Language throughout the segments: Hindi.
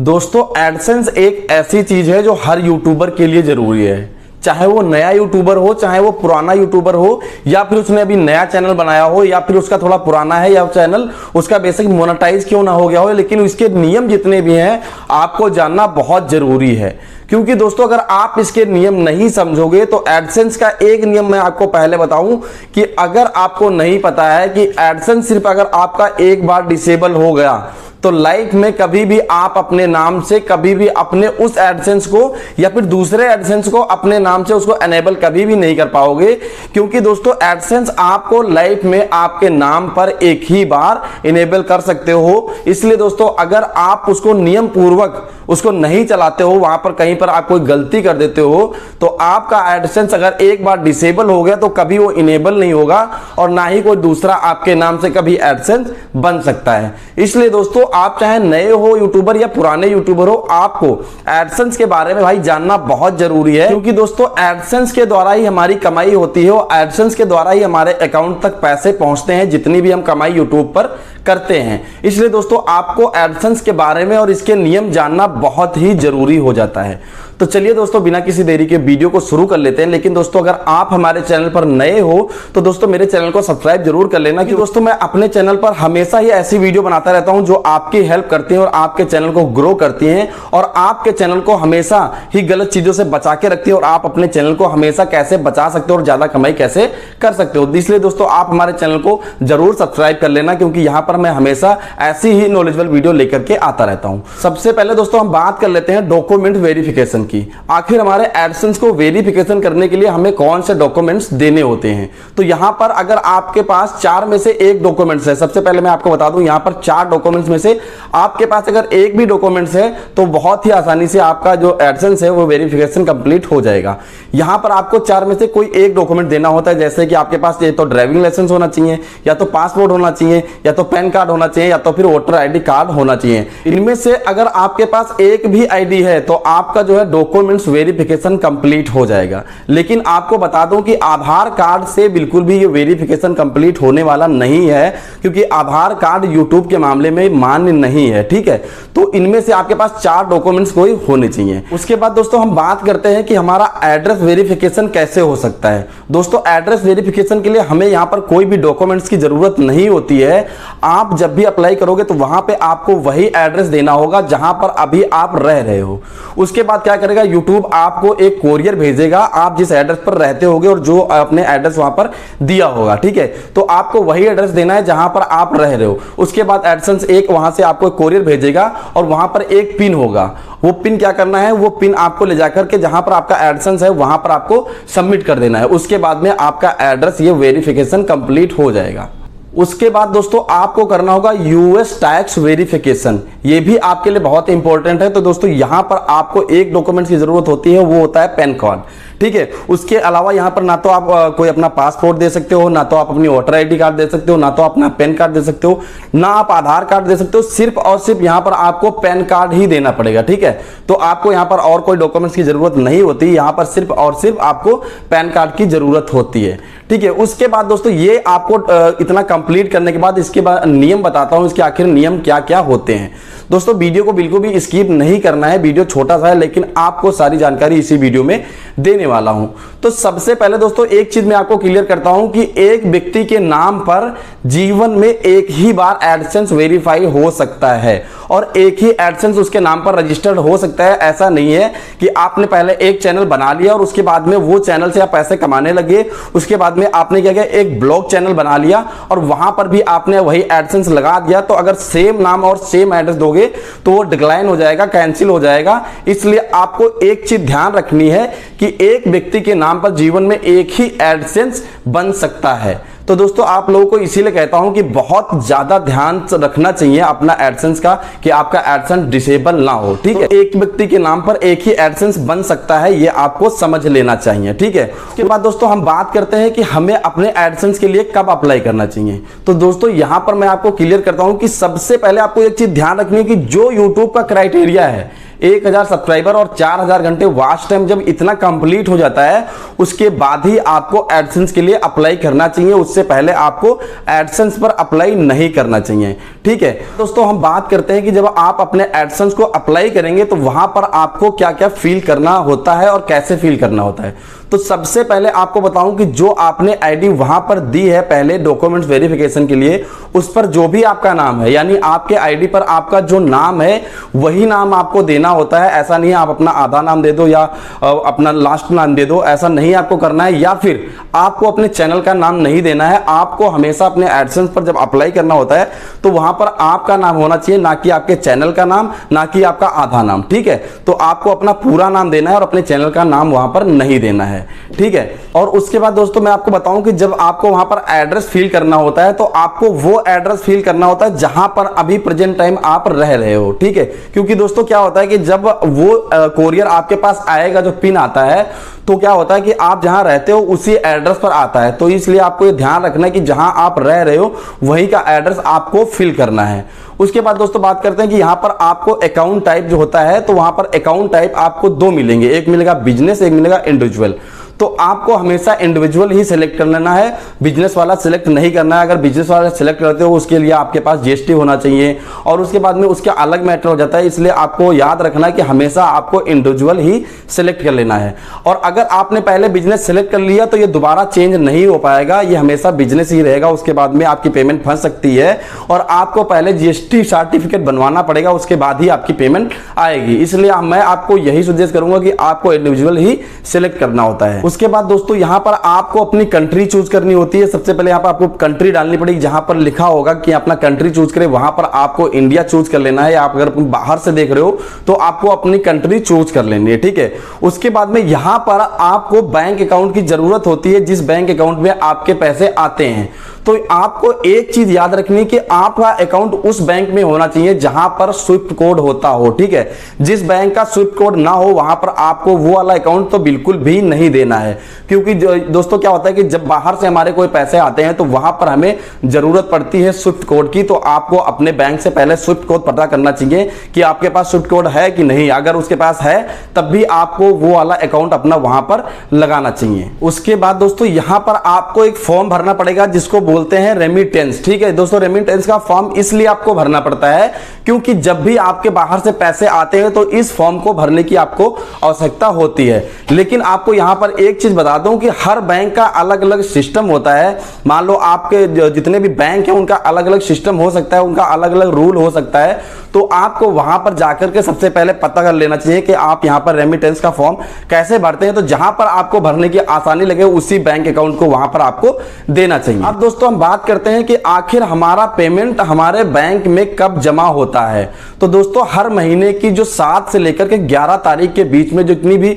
दोस्तों एडसेंस एक ऐसी चीज है जो हर यूट्यूबर के लिए जरूरी है, चाहे वो नया यूट्यूबर हो, चाहे वो पुराना यूट्यूबर हो, या फिर उसने अभी नया चैनल बनाया हो, या फिर उसका थोड़ा पुराना है या चैनल उसका बेसिक मोनेटाइज क्यों ना हो गया हो, लेकिन इसके नियम जितने भी हैं आपको जानना बहुत जरूरी है। क्योंकि दोस्तों अगर आप इसके नियम नहीं समझोगे तो एडसेंस का एक नियम मैं आपको पहले बताऊं कि अगर आपको नहीं पता है कि एडसेंस सिर्फ अगर आपका एक बार डिसेबल हो गया तो लाइफ में कभी भी आप अपने नाम से कभी भी अपने उस एडसेंस को या फिर दूसरे एडसेंस को अपने नाम से उसको एनेबल कभी भी नहीं कर पाओगे। क्योंकि दोस्तों एडसेंस आपको लाइफ में आपके नाम पर एक ही बार इनेबल कर सकते हो। इसलिए दोस्तों अगर आप उसको नियम पूर्वक उसको नहीं चलाते हो, वहां पर कहीं पर आप कोई गलती कर देते हो तो आपका एडसेंस अगर एक बार डिसेबल हो गया तो कभी वो इनेबल नहीं होगा और ना ही कोई दूसरा आपके नाम से कभी एडसेंस बन सकता है। इसलिए दोस्तों आप चाहे नए हो यूट्यूबर या पुराने यूट्यूबर हो, आपको एडसेंस के बारे में भाई जानना बहुत जरूरी है। क्योंकि दोस्तों एडसेंस के द्वारा ही हमारी कमाई होती है और एडसेंस के द्वारा ही हमारे अकाउंट तक पैसे पहुंचते हैं जितनी भी हम कमाई यूट्यूब पर करते हैं। इसलिए दोस्तों आपको एडसेंस के बारे में और इसके नियम जानना बहुत ही जरूरी हो जाता है। तो चलिए दोस्तों बिना किसी देरी के वीडियो को शुरू कर लेते हैं। लेकिन दोस्तों अगर आप हमारे चैनल पर नए हो तो दोस्तों मेरे चैनल को सब्सक्राइब जरूर कर लेना, कि दोस्तों मैं अपने चैनल पर हमेशा ही ऐसी वीडियो बनाता रहता हूं जो आपकी हेल्प करती हैं और आपके चैनल को ग्रो करती हैं और आपके चैनल को हमेशा ही गलत चीजों से बचा के रखती है और आप अपने चैनल को हमेशा कैसे बचा सकते हो और ज्यादा कमाई कैसे कर सकते हो। इसलिए दोस्तों आप हमारे चैनल को जरूर सब्सक्राइब कर लेना, क्योंकि यहां पर मैं हमेशा ऐसी ही नॉलेजेबल वीडियो लेकर के आता रहता हूं। सबसे पहले दोस्तों हम बात कर लेते हैं डॉक्यूमेंट वेरिफिकेशन की। आखिर हमारे एडसेंस को वेरिफिकेशन करने के लिए हमें कौन से डॉक्यूमेंट्स देने होते हैं। तो यहां पर अगर आपके पास 4 में से एक डॉक्यूमेंट्स है, सबसे पहले मैं आपको बता दूं यहां पर 4 डॉक्यूमेंट्स में से आपके पास अगर एक भी डॉक्यूमेंट्स है तो बहुत ही आसानी से आपका जो एडसेंस है वो वेरिफिकेशन कंप्लीट हो जाएगा। यहां पर आपको 4 में से कोई एक डॉक्यूमेंट देना होता है, जैसे कि आपके पास ये तो ड्राइविंग लाइसेंस होना चाहिए, या तो पासपोर्ट होना चाहिए, या तो पैन कार्ड होना चाहिए, या तो फिर वोटर आईडी कार्ड होना चाहिए। इनमें से अगर आपके पास एक भी आईडी है तो आपका जो है डॉक्यूमेंट्स वेरिफिकेशन कंप्लीट हो जाएगा। लेकिन आपको बता दूं कि आधार कार्ड से बिल्कुल भी ये वेरिफिकेशन कंप्लीट होने वाला नहीं है, क्योंकि आधार कार्ड यूट्यूब के मामले में मान्य नहीं है। ठीक है, तो इनमें से आपके पास 4 डॉक्यूमेंट्स कोई होने चाहिए। उसके बाद दोस्तों हम बात करते हैं कि हमारा एड्रेस वेरिफिकेशन कैसे हो सकता है। दोस्तों एड्रेस वेरिफिकेशन के लिए हमें यहां पर कोई भी डॉक्यूमेंट्स की जरूरत नहीं होती है। आप जब भी अप्लाई करोगे तो वहां पे आपको वही एड्रेस देना होगा जहां पर अभी आप रह रहे हो। उसके बाद क्या करेगा यूट्यूब आपको एक कोरियर भेजेगा आप जिस एड्रेस पर रहते होगे और जो अपने एड्रेस वहां पर दिया होगा। ठीक है, तो आपको वही एड्रेस देना है जहां पर आप रह रहे हो। उसके बाद एडसेंस एक वहां से आपको कोरियर भेजेगा और वहां पर एक पिन होगा। वो पिन क्या करना है, वो पिन आपको ले जाकर के जहां पर आपका एडसेंस है वहां पर आपको सबमिट कर देना है। उसके बाद में आपका एड्रेस ये वेरिफिकेशन कंप्लीट हो जाएगा। उसके बाद दोस्तों आपको करना होगा यूएस टैक्स वेरिफिकेशन, ये भी आपके लिए बहुत इंपॉर्टेंट है। तो दोस्तों यहां पर आपको एक डॉक्यूमेंट की जरूरत होती है, वो होता है पैन कार्ड। ठीक है, उसके अलावा यहां पर ना तो आप कोई अपना पासपोर्ट दे सकते हो, ना तो आप अपनी वोटर आईडी कार्ड दे सकते हो, ना तो अपना पैन कार्ड दे सकते हो, ना आप आधार कार्ड दे सकते हो। सिर्फ और सिर्फ यहां पर आपको पैन कार्ड ही देना पड़ेगा। ठीक है, तो आपको यहां पर और कोई डॉक्यूमेंट्स की जरूरत नहीं होती, यहां पर सिर्फ और सिर्फ आपको पैन कार्ड की जरूरत होती है। ठीक है, उसके बाद दोस्तों ये आपको इतना कंप्लीट करने के बाद इसके बाद नियम बताता हूं, इसके आखिर नियम क्या क्या होते हैं। दोस्तों वीडियो को बिल्कुल भी स्किप नहीं करना है, वीडियो छोटा सा है लेकिन आपको सारी जानकारी इसी वीडियो में देने वाला हूं। तो सबसे पहले दोस्तों एक चीज मैं आपको क्लियर करता हूं कि एक व्यक्ति के नाम पर जीवन में एक ही बार एडसेंस वेरीफाई हो सकता है और एक ही एडसेंस उसके नाम पर रजिस्टर्ड हो सकता है। ऐसा नहीं है कि आपने पहले एक चैनल बना लिया और उसके बाद में वो चैनल से आप पैसे कमाने लगे, उसके बाद में आपने क्या किया एक ब्लॉग चैनल बना लिया और वहां पर भी आपने वही एडसेंस लगा दिया। तो अगर सेम नाम और सेम एड्रेस दोगे तो वो डिक्लाइन हो जाएगा, कैंसिल हो जाएगा। इसलिए आपको एक चीज ध्यान रखनी है कि एक व्यक्ति के नाम पर जीवन में एक ही एडसेंस बन सकता है। तो दोस्तों आप लोगों को इसीलिए कहता हूं कि बहुत ज्यादा ध्यान रखना चाहिए अपना एडसेंस का, कि आपका एडसेंस डिसेबल ना हो। ठीक है, एक व्यक्ति के नाम पर एक ही एडसेंस बन सकता है, ये आपको समझ लेना चाहिए। ठीक है, उसके बाद दोस्तों हम बात करते हैं कि हमें अपने एडसेंस के लिए कब अप्लाई करना चाहिए। तो दोस्तों यहां पर मैं आपको क्लियर करता हूं कि सबसे पहले आपको एक चीज ध्यान रखनी है कि जो यूट्यूब का क्राइटेरिया है 1000 सब्सक्राइबर और 4000 घंटे वॉच टाइम जब इतना कंप्लीट हो जाता है, उसके बाद ही आपको एडसेंस के लिए अप्लाई करना चाहिए। उससे पहले आपको एडसेंस पर अप्लाई नहीं करना चाहिए। ठीक है दोस्तों, हम बात करते हैं कि जब आप अपने एडसेंस को अप्लाई करेंगे तो वहां पर आपको क्या क्या फील करना होता है और कैसे फील करना होता है। तो सबसे पहले आपको बताऊं कि जो आपने आईडी वहां पर दी है पहले डॉक्यूमेंट्स वेरिफिकेशन के लिए, उस पर जो भी आपका नाम है, यानी आपके आईडी पर आपका जो नाम है वही नाम आपको देना होता है। ऐसा नहीं है आप अपना आधा नाम दे दो या अपना लास्ट नाम दे दो, ऐसा नहीं आपको करना है। या फिर आपको अपने चैनल का नाम नहीं देना है। आपको हमेशा अपने एडसेंस पर जब अप्लाई करना होता है तो वहां पर आपका नाम होना चाहिए, ना कि आपके चैनल का नाम, ना कि आपका आधा नाम। ठीक है, तो आपको अपना पूरा नाम देना है और अपने चैनल का नाम वहां पर नहीं देना है। ठीक है, और उसके बाद दोस्तों मैं आपको बताऊं कि जब आपको वहां पर एड्रेस फिल करना होता है तो आपको वो एड्रेस फिल करना होता है जहां पर अभी प्रेजेंट टाइम आप रह रहे हो। ठीक है, क्योंकि दोस्तों क्या होता है कि जब वो कोरियर आपके पास आएगा, जो पिन आता है, तो क्या होता है कि आप जहां रहते हो उसी एड्रेस पर आता है। तो इसलिए आपको ये ध्यान रखना है कि जहां आप रह रहे हो वहीं का एड्रेस आपको फिल करना है। उसके बाद दोस्तों बात करते हैं कि यहां पर आपको अकाउंट टाइप जो होता है, तो वहां पर अकाउंट टाइप आपको दो मिलेंगे, एक मिलेगा बिजनेस, एक मिलेगा इंडिविजुअल। तो आपको हमेशा इंडिविजुअल ही सिलेक्ट कर लेना है, बिजनेस वाला सिलेक्ट नहीं करना है। अगर बिजनेस वाला सिलेक्ट करते हो उसके लिए आपके पास जीएसटी होना चाहिए और उसके बाद में उसका अलग मैटर हो जाता है। इसलिए आपको याद रखना है कि हमेशा आपको इंडिविजुअल ही सिलेक्ट कर लेना है। और अगर आपने पहले बिजनेस सिलेक्ट कर लिया तो ये दोबारा चेंज नहीं हो पाएगा, ये हमेशा बिजनेस ही रहेगा। उसके बाद में आपकी पेमेंट फंस सकती है और आपको पहले जीएसटी सर्टिफिकेट बनवाना पड़ेगा, उसके बाद ही आपकी पेमेंट आएगी। इसलिए मैं आपको यही सजेस्ट करूंगा कि आपको इंडिविजुअल ही सिलेक्ट करना होता है। उसके बाद दोस्तों यहां पर आपको अपनी कंट्री चूज करनी होती है। सबसे पहले यहां पर आपको कंट्री डालनी पड़ेगी, जहां पर लिखा होगा कि अपना कंट्री चूज करें, वहां पर आपको इंडिया चूज कर लेना है। आप अगर बाहर से देख रहे हो तो आपको अपनी कंट्री चूज कर लेनी है। ठीक है, उसके बाद में यहां पर आपको बैंक अकाउंट की जरूरत होती है, जिस बैंक अकाउंट में आपके पैसे आते हैं। तो आपको एक चीज याद रखनी कि आपका अकाउंट उस बैंक में होना चाहिए जहां पर स्विफ्ट कोड होता हो। ठीक है, जिस बैंक का स्विफ्ट कोड ना हो वहां पर आपको वो वाला अकाउंट तो बिल्कुल भी नहीं देना है। क्योंकि दोस्तों क्या होता है कि जब बाहर से हमारे कोई पैसे आते हैं तो वहां पर हमें जरूरत पड़ती है स्विफ्ट कोड की। तो आपको अपने बैंक से पहले स्विफ्ट कोड पता करना चाहिए कि आपके पास स्विफ्ट कोड है कि नहीं। अगर उसके पास है तब भी आपको वो वाला अकाउंट अपना वहां पर लगाना चाहिए। उसके बाद दोस्तों यहां पर आपको एक फॉर्म भरना पड़ेगा जिसको बोलते हैं रेमिटेंस। ठीक है दोस्तों, रेमिटेंस का फॉर्म इसलिए आपको भरना पड़ता है क्योंकि जब भी आपके बाहर से पैसे आते हैं तो इस फॉर्म को भरने की आपको आवश्यकता होती है। लेकिन आपको यहां पर एक चीज बता दूं कि हर बैंक का अलग अलग सिस्टम होता है। मान लो आपके जितने भी बैंक हैं उनका अलग अलग सिस्टम हो सकता है, उनका अलग अलग रूल हो सकता है। तो आपको वहां पर जाकर के सबसे पहले पता कर लेना चाहिए कि आप यहां पर रेमिटेंस का फॉर्म कैसे भरते हैं। तो जहां पर आपको भरने की आसानी लगे उसी बैंक अकाउंट को वहां पर आपको देना चाहिए। अब दोस्तों हम बात करते हैं कि आखिर हमारा पेमेंट हमारे बैंक में कब जमा होता है। तो दोस्तों हर महीने की जो 7 से लेकर के 11 तारीख के बीच में जितनी भी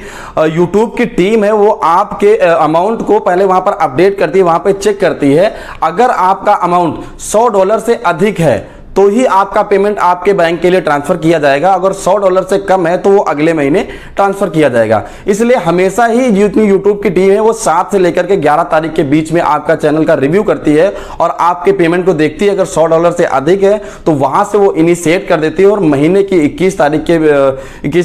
यूट्यूब की टीम है वो आपके अमाउंट को पहले वहां पर अपडेट करती है, वहां पर चेक करती है। अगर आपका अमाउंट $100 से अधिक है तो ही आपका पेमेंट आपके बैंक के लिए ट्रांसफर किया जाएगा। अगर $100 से कम है तो वो अगले महीने ट्रांसफर किया जाएगा। इसलिए हमेशा ही जितनी यूट्यूब की टीम है वो 7 से लेकर के 11 तारीख के बीच में आपका चैनल का रिव्यू करती है और आपके पेमेंट को देखती है। अगर $100 से अधिक है तो वहां से वो इनिशिएट कर देती है और महीने की 21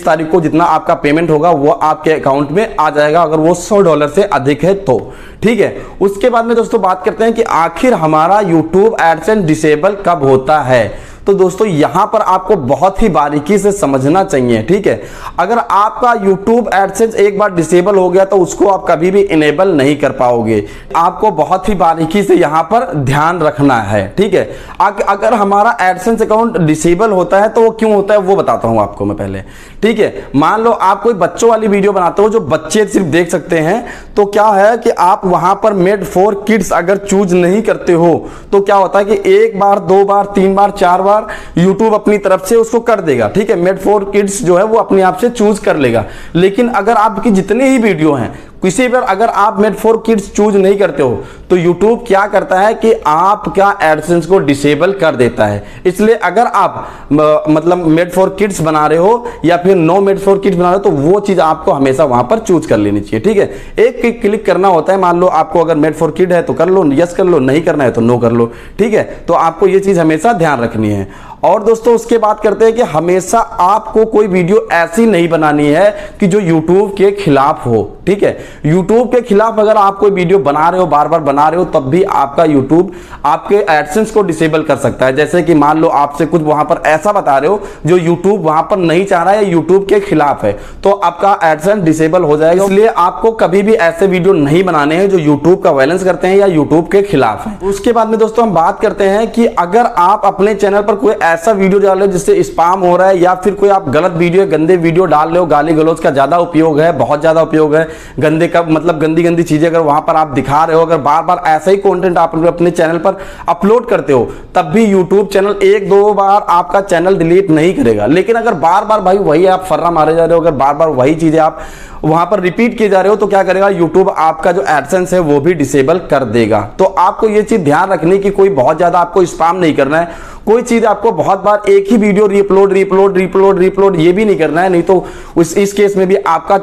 तारीख को जितना आपका पेमेंट होगा वो आपके अकाउंट में आ जाएगा, अगर वो $100 से अधिक है तो। ठीक है, उसके बाद में दोस्तों बात करते हैं कि आखिर हमारा यूट्यूब एडसेंस डिसेबल कब होता है। तो दोस्तों यहां पर आपको बहुत ही बारीकी से समझना चाहिए। ठीक है, अगर आपका YouTube एडसेंस एक बार डिसेबल हो गया तो उसको आप कभी भी इनेबल नहीं कर पाओगे। आपको बहुत ही बारीकी से यहां पर ध्यान रखना है। ठीक है, अगर हमारा एडसेंस अकाउंट डिसेबल होता है तो वो क्यों होता है वो बताता हूं आपको मैं पहले। ठीक है, मान लो आप कोई बच्चों वाली वीडियो बनाते हो जो बच्चे सिर्फ देख सकते हैं, तो क्या है कि आप वहां पर मेड फॉर किड्स अगर चूज नहीं करते हो तो क्या होता है कि एक बार, दो बार, 3 बार, 4 बार YouTube अपनी तरफ से उसको कर देगा। ठीक है, मेड फॉर किड्स जो है वो अपने आप से चूज कर लेगा। लेकिन अगर आपकी जितने ही वीडियो हैं किसी पर अगर आप मेड फॉर किड्स चूज नहीं करते हो तो तो यूट्यूब क्या करता है कि आपका एडसेंस को डिसेबल कर देता है। इसलिए अगर आप मतलब मेड फॉर किड्स बना रहे हो या फिर नो मेड फॉर किड्स बना रहे हो तो वो चीज आपको हमेशा वहां पर चूज कर लेनी चाहिए, ठीक है। एक क्लिक करना होता है, मान लो आपको अगर मेड फॉर किड है तो कर लो, यस कर लो, नहीं करना है तो नो कर लो, ठीक है। तो आपको ये चीज हमेशा ध्यान रखनी है। और दोस्तों उसके बाद करते हैं कि हमेशा आपको कोई वीडियो ऐसी नहीं बनानी है कि जो YouTube के खिलाफ हो, ठीक है। YouTube के खिलाफ अगर आप कोई वीडियो बना रहे हो, बार बार बना रहे हो, तब भी आपका YouTube आपके एडसेंस को डिसेबल कर सकता है। जैसे कि मान लो आपसे कुछ वहां पर ऐसा बता रहे हो जो YouTube वहां पर नहीं चाह रहा है या YouTube के खिलाफ है, तो आपका एडसेंस डिसेबल हो जाएगा। इसलिए आपको कभी भी ऐसे वीडियो नहीं बनाने हैं जो YouTube का वायलेंस करते हैं या YouTube के खिलाफ है। उसके बाद में दोस्तों हम बात करते हैं कि अगर आप अपने चैनल पर कोई ऐसा वीडियो डाल रहे हो जिससे स्पैम हो रहा है या फिर कोई आप गलत वीडियो, गंदे वीडियो डाल रहे हो, गाली गलौज का ज्यादा उपयोग है, बहुत ज्यादा उपयोग है, गंदे का मतलब गंदी गंदी चीजें अगर वहां पर आप दिखा रहे हो, अगर बार बार ऐसा ही कंटेंट आप अपने चैनल पर अपलोड करते हो, तब भी यूट्यूब चैनल एक दो बार आपका चैनल डिलीट नहीं करेगा। लेकिन अगर बार बार भाई वही आप फर्रा मारे जा रहे हो, अगर बार बार वही चीजें आप वहां पर रिपीट किए जा रहे हो, तो क्या करेगा यूट्यूब आपका जो एडसेंस है वो भी डिसेबल कर देगा। तो आपको ये चीज ध्यान रखनी कि कोई बहुत ज्यादा आपको स्पैम नहीं करना है, कोई चीज आपको बहुत बार एक ही वीडियो रीअपलोड ये भी नहीं करना है, नहीं तो इस केस में भी आपका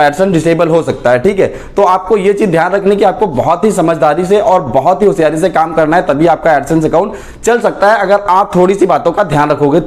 एडसेंस डिसेबल हो सकता है, ठीक है। तो आपको ये चीज ध्यान रखनी कि आपको बहुत ही समझदारी से और बहुत ही होशियारी से काम करना है, तभी आपका एडसेंस अकाउंट चल सकता है, अगर आप थोड़ी सी बातों का ध्यान रखोगे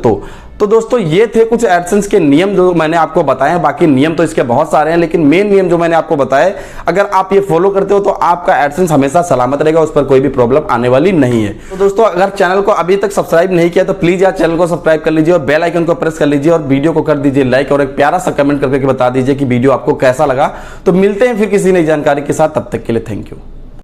तो दोस्तों ये थे कुछ एडसेंस के नियम जो मैंने आपको बताए हैं। बाकी नियम तो इसके बहुत सारे हैं, लेकिन मेन नियम जो मैंने आपको बताए, अगर आप ये फॉलो करते हो तो आपका एडसेंस हमेशा सलामत रहेगा, उस पर कोई भी प्रॉब्लम आने वाली नहीं है। तो दोस्तों अगर चैनल को अभी तक सब्सक्राइब नहीं किया तो प्लीज यार चैनल को सब्सक्राइब कर लीजिए और बेल आइकन को प्रेस कर लीजिए और वीडियो को कर दीजिए लाइक और एक प्यारा सा कमेंट करके बता दीजिए कि वीडियो आपको कैसा लगा। तो मिलते हैं फिर किसी नई जानकारी के साथ, तब तक के लिए थैंक यू।